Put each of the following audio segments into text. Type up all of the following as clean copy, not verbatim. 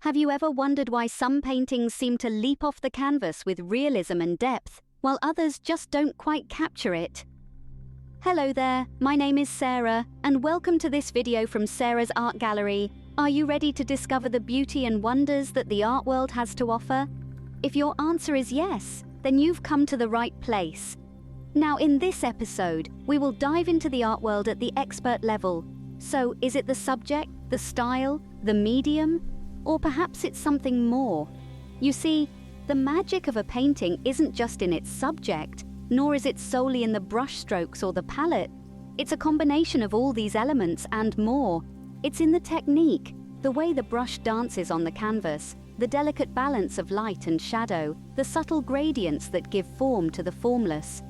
Have you ever wondered why some paintings seem to leap off the canvas with realism and depth, while others just don't quite capture it? Hello there, my name is Sarah, and welcome to this video from Sarah's Art Gallery. Are you ready to discover the beauty and wonders that the art world has to offer? If your answer is yes, then you've come to the right place. Now, in this episode, we will dive into the art world at the expert level. So, is it the subject, the style, the medium? Or perhaps it's something more? You see, the magic of a painting isn't just in its subject, nor is it solely in the brushstrokes or the palette. It's a combination of all these elements and more. It's in the technique, the way the brush dances on the canvas, the delicate balance of light and shadow, the subtle gradients that give form to the formless.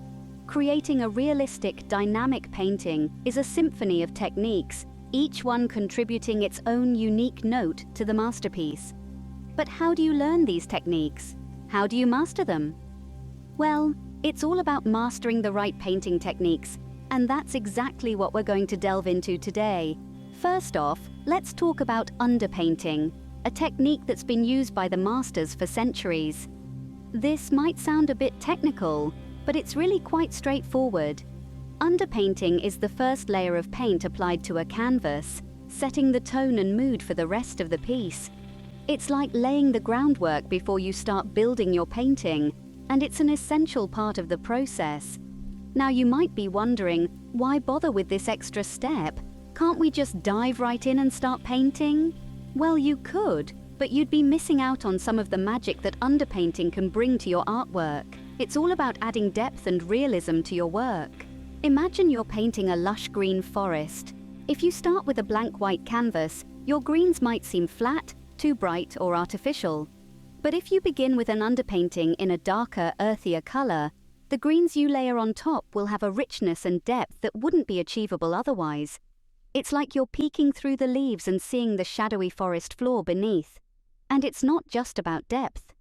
Creating a realistic, dynamic painting is a symphony of techniques, each one contributing its own unique note to the masterpiece. But how do you learn these techniques? How do you master them? Well, it's all about mastering the right painting techniques, and that's exactly what we're going to delve into today. First off, let's talk about underpainting, a technique that's been used by the masters for centuries. This might sound a bit technical, but it's really quite straightforward. Underpainting is the first layer of paint applied to a canvas, setting the tone and mood for the rest of the piece. It's like laying the groundwork before you start building your painting, and it's an essential part of the process. Now you might be wondering, why bother with this extra step? Can't we just dive right in and start painting? Well, you could, but you'd be missing out on some of the magic that underpainting can bring to your artwork. It's all about adding depth and realism to your work. Imagine you're painting a lush green forest. If you start with a blank white canvas, your greens might seem flat, too bright or artificial. But if you begin with an underpainting in a darker, earthier color, the greens you layer on top will have a richness and depth that wouldn't be achievable otherwise. It's like you're peeking through the leaves and seeing the shadowy forest floor beneath. And it's not just about depth.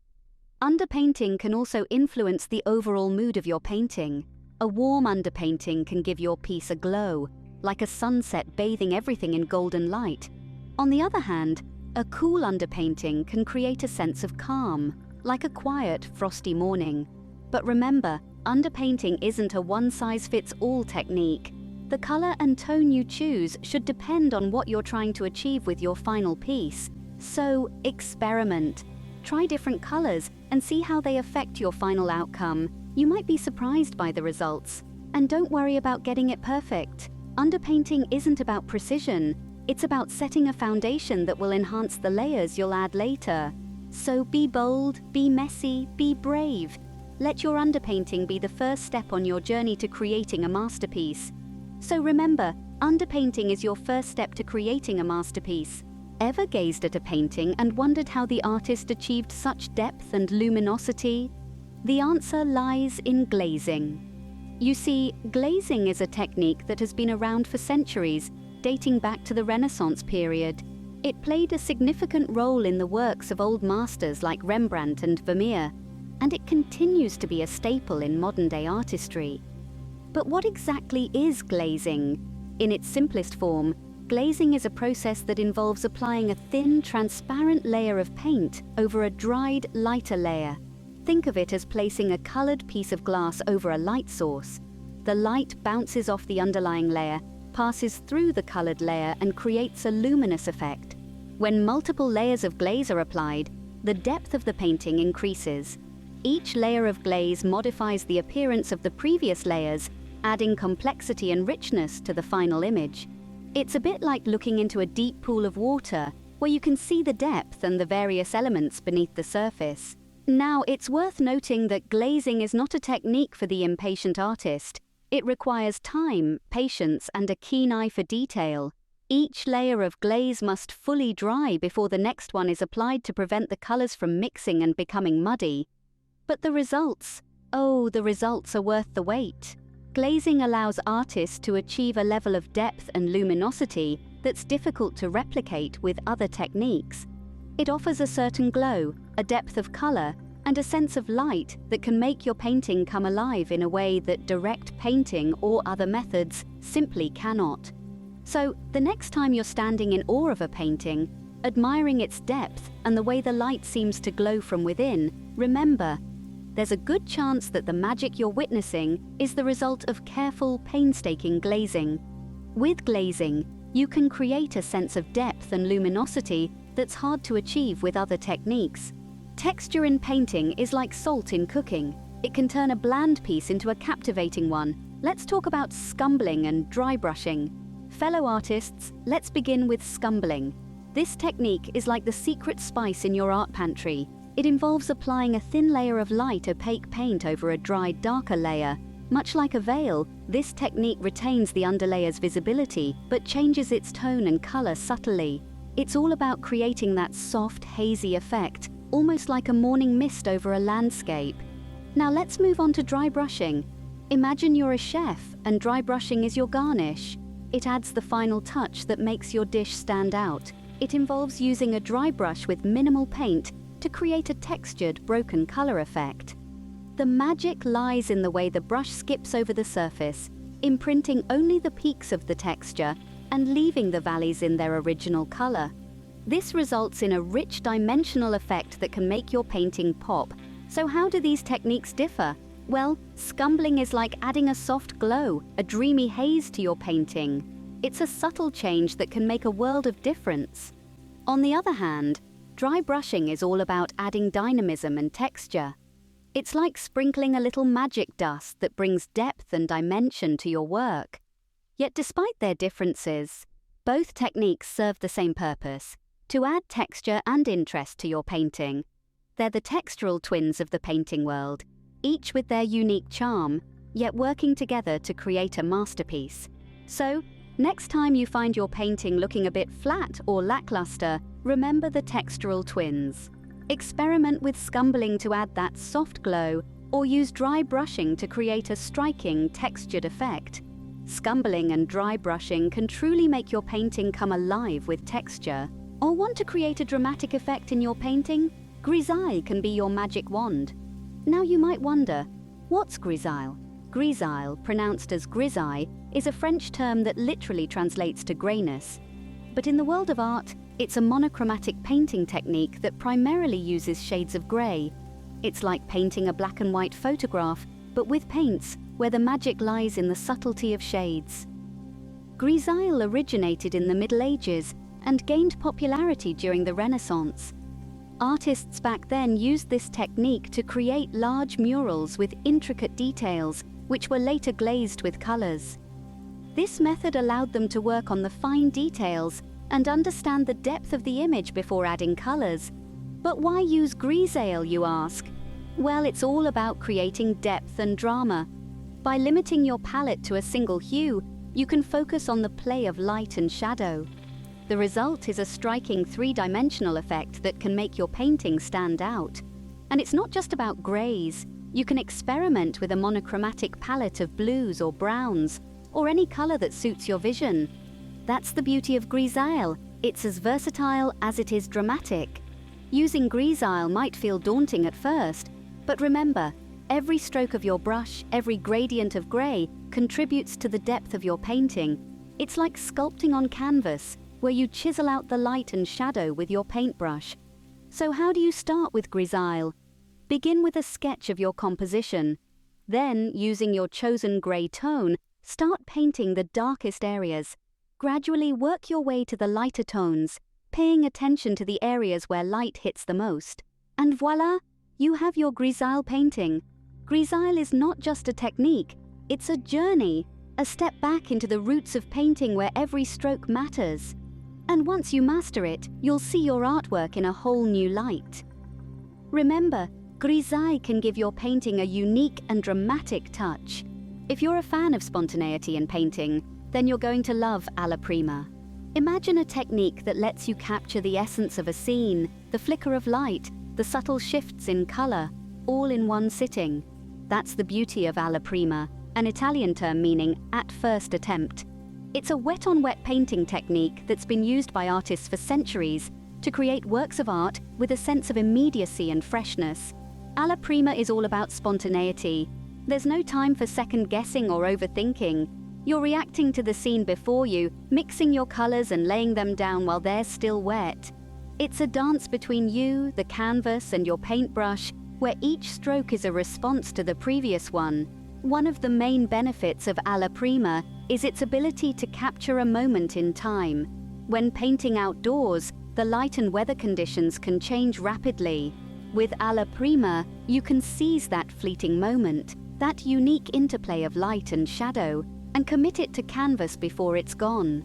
Underpainting can also influence the overall mood of your painting. A warm underpainting can give your piece a glow, like a sunset bathing everything in golden light. On the other hand, a cool underpainting can create a sense of calm, like a quiet, frosty morning. But remember, underpainting isn't a one-size-fits-all technique. The color and tone you choose should depend on what you're trying to achieve with your final piece. So, experiment. Try different colors and see how they affect your final outcome. You might be surprised by the results. And don't worry about getting it perfect. Underpainting isn't about precision. It's about setting a foundation that will enhance the layers you'll add later. So be bold, be messy, be brave. Let your underpainting be the first step on your journey to creating a masterpiece. So remember, underpainting is your first step to creating a masterpiece. Ever gazed at a painting and wondered how the artist achieved such depth and luminosity? The answer lies in glazing. You see, glazing is a technique that has been around for centuries, dating back to the Renaissance period. It played a significant role in the works of old masters like Rembrandt and Vermeer, and it continues to be a staple in modern-day artistry. But what exactly is glazing? In its simplest form, glazing is a process that involves applying a thin, transparent layer of paint over a dried, lighter layer. Think of it as placing a colored piece of glass over a light source. The light bounces off the underlying layer, passes through the colored layer, and creates a luminous effect. When multiple layers of glaze are applied, the depth of the painting increases. Each layer of glaze modifies the appearance of the previous layers, adding complexity and richness to the final image. It's a bit like looking into a deep pool of water, where you can see the depth and the various elements beneath the surface. Now, it's worth noting that glazing is not a technique for the impatient artist. It requires time, patience, and a keen eye for detail. Each layer of glaze must fully dry before the next one is applied to prevent the colors from mixing and becoming muddy. But the results are worth the wait. Glazing allows artists to achieve a level of depth and luminosity that's difficult to replicate with other techniques. It offers a certain glow, a depth of color, and a sense of light that can make your painting come alive in a way that direct painting or other methods simply cannot. So, the next time you're standing in awe of a painting, admiring its depth and the way the light seems to glow from within, remember, there's a good chance that the magic you're witnessing is the result of careful, painstaking glazing. With glazing, you can create a sense of depth and luminosity that's hard to achieve with other techniques. Texture in painting is like salt in cooking. It can turn a bland piece into a captivating one. Let's talk about scumbling and dry brushing. Fellow artists, let's begin with scumbling. This technique is like the secret spice in your art pantry. It involves applying a thin layer of light opaque paint over a dried darker layer. Much like a veil, this technique retains the underlayer's visibility, but changes its tone and color subtly. It's all about creating that soft, hazy effect, almost like a morning mist over a landscape. Now let's move on to dry brushing. Imagine you're a chef and dry brushing is your garnish. It adds the final touch that makes your dish stand out. It involves using a dry brush with minimal paint to create a textured, broken color effect. The magic lies in the way the brush skips over the surface, imprinting only the peaks of the texture and leaving the valleys in their original color. This results in a rich dimensional effect that can make your painting pop. So how do these techniques differ? Well, scumbling is like adding a soft glow, a dreamy haze to your painting. It's a subtle change that can make a world of difference. On the other hand, dry brushing is all about adding dynamism and texture. It's like sprinkling a little magic dust that brings depth and dimension to your work. Yet despite their differences, both techniques serve the same purpose: to add texture and interest to your painting. They're the textural twins of the painting world, each with their unique charm, yet working together to create a masterpiece. So, next time you find your painting looking a bit flat or lackluster, remember the textural twins. Experiment with scumbling to add that soft glow, or use dry brushing to create a striking, textured effect. Scumbling and dry brushing can truly make your painting come alive with texture. Or want to create a dramatic effect in your painting? Grisaille can be your magic wand. Now you might wonder, what's grisaille? Grisaille, pronounced as grisaille, is a French term that literally translates to grayness. But in the world of art, it's a monochromatic painting technique that primarily uses shades of grey. It's like painting a black and white photograph, but with paints, where the magic lies in the subtlety of shades. Grisaille originated in the Middle Ages and gained popularity during the Renaissance. Artists back then used this technique to create large murals with intricate details, which were later glazed with colors. This method allowed them to work on the fine details and understand the depth of the image before adding colors. But why use grisaille, you ask? Well, it's all about creating depth and drama. By limiting your palette to a single hue, you can focus on the play of light and shadow. The result is a striking three-dimensional effect that can make your painting stand out. And it's not just about grays. You can experiment with a monochromatic palette of blues or browns, or any color that suits your vision. That's the beauty of grisaille. It's as versatile as it is dramatic. Using grisaille might feel daunting at first, but remember, every stroke of your brush, every gradient of gray, contributes to the depth of your painting. It's like sculpting on canvas, where you chisel out the light and shadow with your paintbrush. So how do you start with grisaille? Begin with a sketch of your composition. Then, using your chosen gray tone, start painting the darkest areas. Gradually work your way to the lighter tones, paying attention to the areas where light hits the most. And voila, you have your grisaille painting. Grisaille is not just a technique, it's a journey, a step back into the roots of painting where every stroke matters. And once you master it, you'll see your artwork in a whole new light. Remember, grisaille can give your painting a unique and dramatic touch. If you're a fan of spontaneity in painting, then you're going to love alla prima. Imagine a technique that lets you capture the essence of a scene, the flicker of light, the subtle shifts in color, all in one sitting. That's the beauty of alla prima, an Italian term meaning at first attempt. It's a wet-on-wet painting technique that's been used by artists for centuries to create works of art with a sense of immediacy and freshness. Alla prima is all about spontaneity. There's no time for second-guessing or overthinking. You're reacting to the scene before you, mixing your colors and laying them down while they're still wet. It's a dance between you, the canvas, and your paintbrush, where each stroke is a response to the previous one. One of the main benefits of alla prima is its ability to capture a moment in time. When painting outdoors, the light and weather conditions can change rapidly. With alla prima, you can seize that fleeting moment, that unique interplay of light and shadow, and commit it to canvas before it's gone.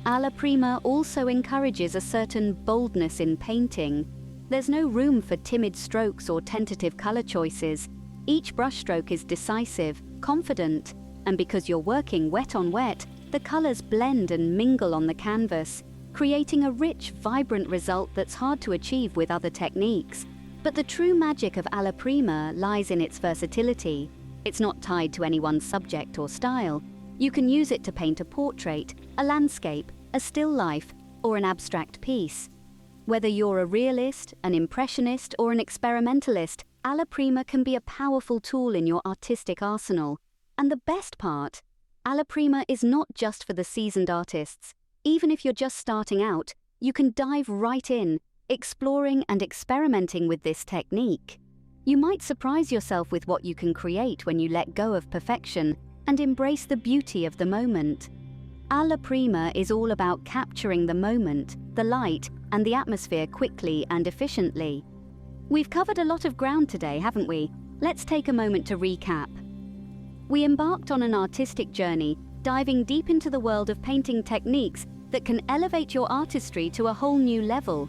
Alla prima also encourages a certain boldness in painting. There's no room for timid strokes or tentative color choices. Each brushstroke is decisive, confident, and because you're working wet on wet, the colors blend and mingle on the canvas, creating a rich, vibrant result that's hard to achieve with other techniques. But the true magic of alla prima lies in its versatility. It's not tied to any one subject or style. You can use it to paint a portrait, a landscape, a still life, or an abstract piece. Whether you're a realist, an impressionist, or an experimentalist, alla prima can be a powerful tool in your artistic arsenal. And the best part, alla prima is not just for the seasoned artists. Even if you're just starting out, you can dive right in, exploring and experimenting with this technique. You might surprise yourself with what you can create when you let go of perfection and embrace the beauty of the moment. Alla prima is all about capturing the moment, the light, and the atmosphere quickly and efficiently. We've covered a lot of ground today, haven't we? Let's take a moment to recap. We embarked on an artistic journey, diving deep into the world of painting techniques that can elevate your artistry to a whole new level.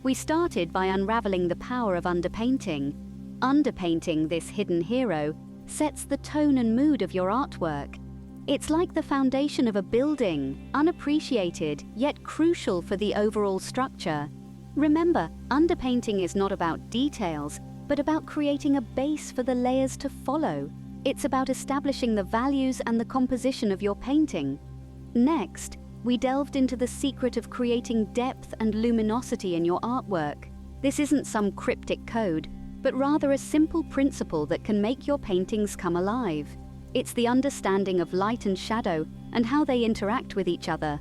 We started by unraveling the power of underpainting. Underpainting, this hidden hero, sets the tone and mood of your artwork. It's like the foundation of a building, unappreciated, yet crucial for the overall structure. Remember, underpainting is not about details, but about creating a base for the layers to follow. It's about establishing the values and the composition of your painting. Next, we delved into the secret of creating depth and luminosity in your artwork. This isn't some cryptic code, but rather a simple principle that can make your paintings come alive. It's the understanding of light and shadow and how they interact with each other.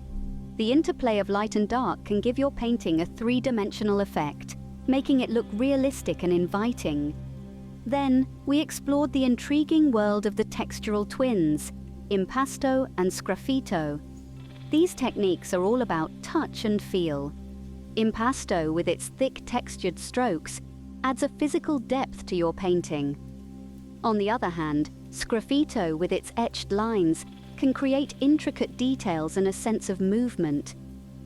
The interplay of light and dark can give your painting a three-dimensional effect, making it look realistic and inviting. Then, we explored the intriguing world of the textural twins, impasto and sgraffito. These techniques are all about touch and feel. Impasto, with its thick textured strokes, adds a physical depth to your painting. On the other hand, sgraffito, with its etched lines, can create intricate details and a sense of movement.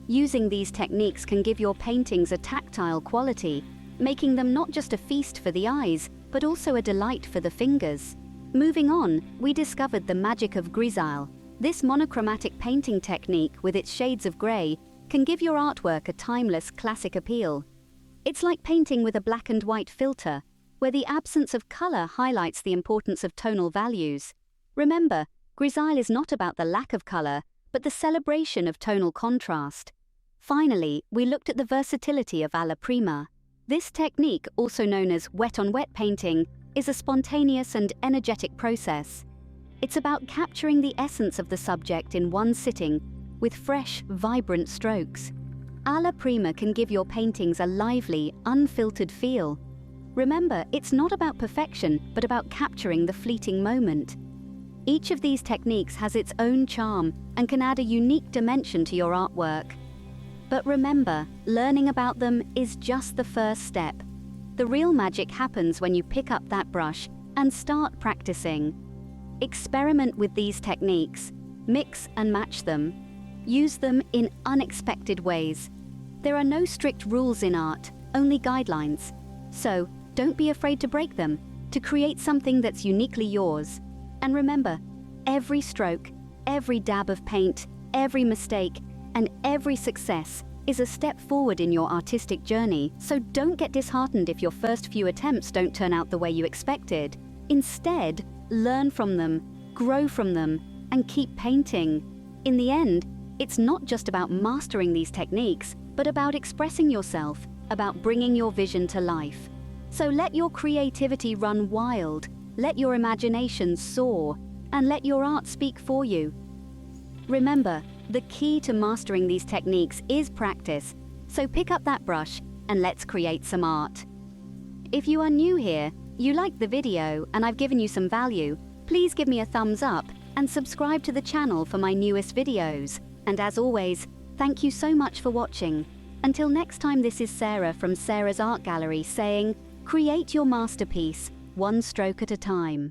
Using these techniques can give your paintings a tactile quality, making them not just a feast for the eyes, but also a delight for the fingers. Moving on, we discovered the magic of grisaille. This monochromatic painting technique, with its shades of grey, can give your artwork a timeless, classic appeal. It's like painting with a black and white filter, where the absence of colour highlights the importance of tonal values. Remember, grisaille is not about the lack of colour, but the celebration of tonal contrast. Finally, we looked at the versatility of alla prima. This technique, also known as wet-on-wet painting, is a spontaneous and energetic process. It's about capturing the essence of the subject in one sitting, with fresh, vibrant strokes. Alla prima can give your paintings a lively, unfiltered feel. Remember, it's not about perfection, but about capturing the fleeting moment. Each of these techniques has its own charm and can add a unique dimension to your artwork. But remember, learning about them is just the first step. The real magic happens when you pick up that brush and start practicing. Experiment with these techniques, mix and match them. Use them in unexpected ways. There are no strict rules in art, only guidelines. So, don't be afraid to break them, to create something that's uniquely yours. And remember, every stroke, every dab of paint, every mistake, and every success is a step forward in your artistic journey, so don't get disheartened if your first few attempts don't turn out the way you expected. Instead, learn from them, grow from them, and keep painting. In the end, it's not just about mastering these techniques, but about expressing yourself, about bringing your vision to life. So let your creativity run wild, let your imagination soar, and let your art speak for you. Remember, the key to mastering these techniques is practice. So pick up that brush, and let's create some art. If you are new here, you liked the video, and I've given you some value, please give me a thumbs up and subscribe to the channel for my newest videos. And as always, thank you so much for watching. Until next time, this is Sarah from Sarah's Art Gallery saying, create your masterpiece, one stroke at a time.